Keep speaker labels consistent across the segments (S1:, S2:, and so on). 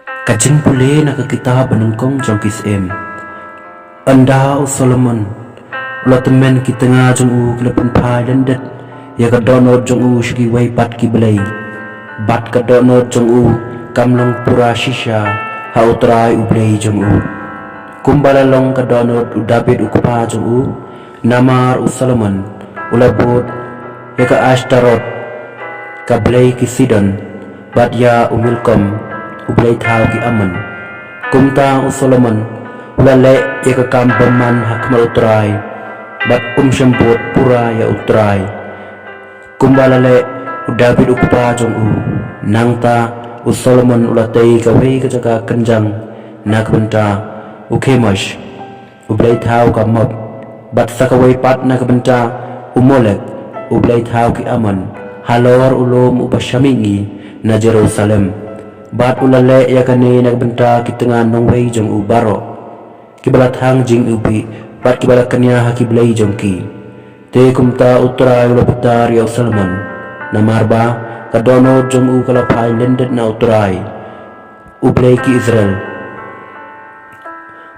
S1: Kajing pule nak kita benungkong jong kisem. Anda o Solomon, ulah temen kita tengah jong u kelepen pai lendet. Ya kadonot jong u shiki wai pat ki belai. Bat kadonot jong u kamlong pura shisha ha utrai u belai jong u. Kumbala long kadonot u David u kupa jong u. Namar u Solomon ulah bot ya ka Ashtarot ka belai ki Sidon. Bat ya u Milkom u belai thau ki Ammon. Kumta u Solomon ulah le ya ka kambaman hakmal utrai. Bat syembut pura ya utrai. Kumbala le u David u kupa jong u. Nangta u Solomon ulah tei ka wei ka jaga kenjang nak benta u Kemosh u belai thau ka Mob. Bat sakawai pat nak benta u Molek u belai thau ki Ammon. Halor ulom u Bashamingi na Jerusalem. Bat ulale ya kane nak benta ki tengah nongwei jong u Baro ki bala thang jing ubi. Bat ki bala kanya haki belai jong ki te kumta utrai ula putar ya Solomon. Namarba kadono jong u kala pai lendet na utrai u belai ki Israel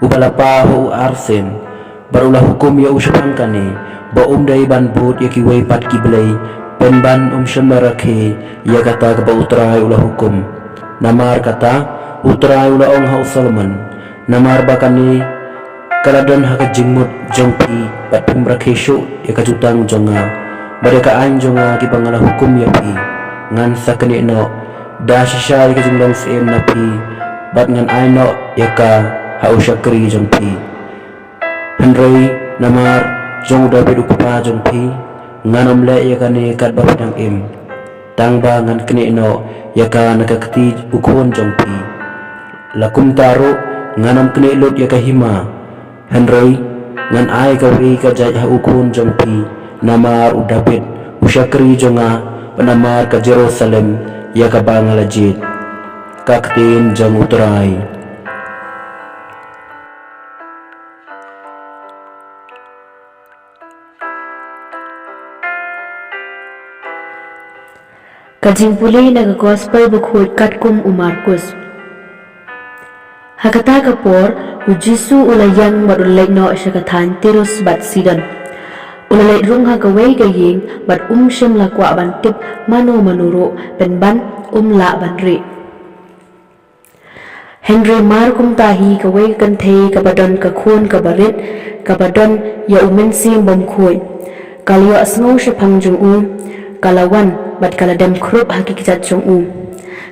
S1: u bala pa u Arsen. Barulah hukum ya usyapangkane ba dai ban bot ya ki wai pat ki belai pen ban syamarake ya kata ka ba utrai ulah hukum. Namar kata utrai ulah ong ha Solomon. Namar bakani kaladon ha ka jingmut jongpi pat pemrakesyo ya ka jutang jonga bade ka an jonga ki pangala hukum ya pi ngan sakani no da shisha ka jinglong sem na pi bat ngan ai no ya ka ha usyakri jongpi. Henry namar jong David ukupa jong pi nganom le ya kane kat ba pedang im tang ba ngan kene no ya ka nakakti ukon jong pi lakum taro nganom kene lot ya ka hima. Henry ngan ai ka wi ka jaj ha ukon jong pi namar u David usyakri jonga panamar ka Jerusalem ya ka bangalajit kaktin jong utrai.
S2: Kajing pulay naga gospel bukhud katkum u Markus. Hakata kapor u Jisu ulayang marulay no isyakatan Tirus bat Sidon. Ulalay rung hagaway gaying bat syam lakwa bantip mano manuro penban la banri. Henry Markum tahi kaway kantay kabadon kakun kabarit kabadon ya umensim bomkhoy. Kalyo asngaw siya pangjung kalawan bat kaladam krup hakikijat jong u.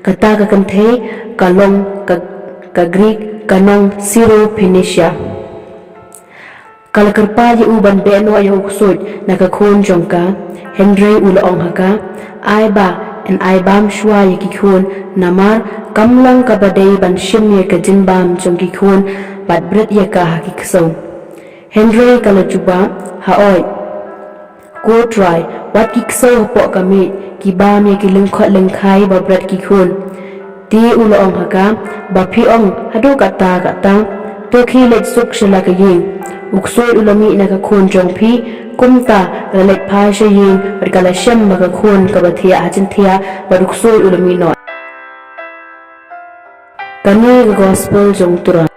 S2: Kata ka kantay kalong ka Greek kanong Syro Phoenicia. Kalakarpa ya uban beno ay uksod nakakon jong ka Henry ulaong haka ay ba en ay bam shwa ya kikon namar kamlang kabaday ban shim ya ka jinbam jong kikon bat bret ya ka hakikso. Henry kalajuba haoy go try wat kikso po kami kibam ya kilengkot lengkai babrat kikun ti uloong haka bapiong hado kata to kilet suk sila kaying uksoy ulami nakakun jong pi kumta kalet pa siya ying berkalasyam makakun kabatia ajentia baduksoy ulami no kani gospel jong tura.